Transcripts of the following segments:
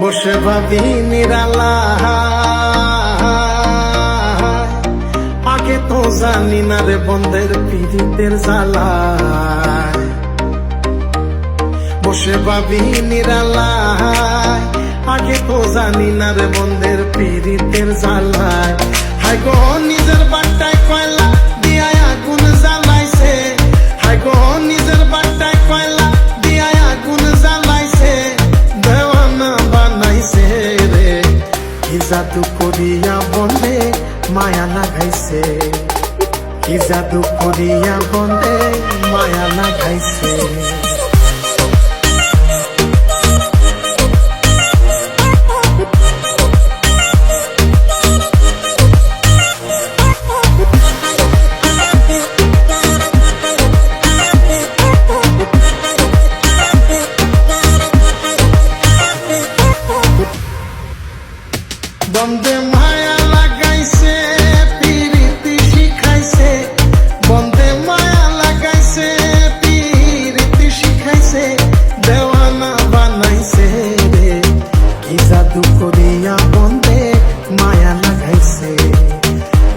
বসে ভাবি নিরালা, আগে তো জানি না রে বন্ধের পীড়িতের জ্বালা। বসে ভাবি নিরালা, আগে তো জানি না রে বন্ধের পীড়িতের জ্বালায়। হায় গো নিজের বাট্টায় কয়লা দিয়া আগুন জ্বালাইছে, হায় গো নিজের বাট্টায় কয়লা দিয়া আগুন জ্বালাইছে, দেওয়ানা বানাইছে রে। কি জাদু করিয়া বন্ধে মায়া লাগাইছে, কি জাদু করিয়া বন্ধে মায়া লাগাইছে। বন্ধে মায়া লাগাইছে, পীড়িতি শিখাইছে, বন্ধে মায়া লাগাইছে, পীড়িতি শিখাইছে, দেওয়ানা বানাইছে রে। কি জাদু করিয়া বন্ধে মায়া লাগাইছে,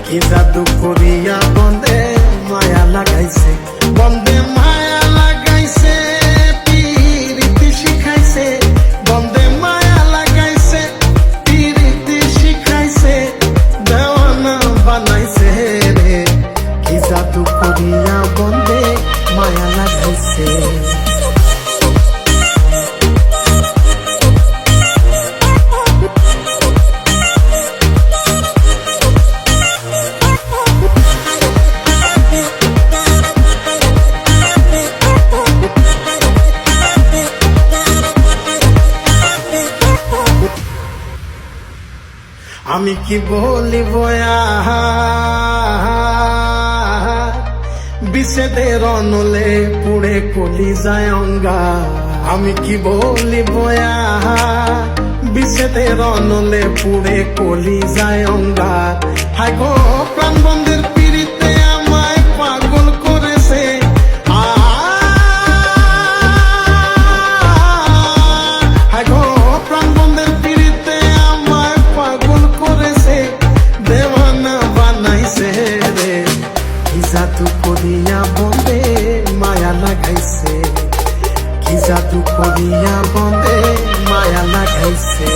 কি জাদু করিয়া বন্ধে মায়া লাগাইছে। বন্ধে মায়া লাগাইছে, পীড়িতি শিখাইছে, বন্ধে মায়া লাগাইছে, পীড়িতি শিখাইছে, দেওয়ানা বানাইছে রে। কি জাদু করিয়া বন্ধে মায়া লাগাইছে। আমি কি বলিব বিষেদের অনলে পুড়ে কলি যায় অঙ্গা। আমি কি বলিব বিষেদের অনলে পুড়ে কলি যায় অঙ্গা। হায় গো প্রাণ বন্ধের পীড়িতে আমায় পাগল করেছে, হায় গো প্রাণ বন্ধের পীড়িতে আমায় পাগল করেছে, দেওয়ানা বানাইছে রে। কি জাদু করিয়া বন্ধে মায়া লাগাইছে, কি জাদু করিয়া বন্ধে মায়া লাগাইছে।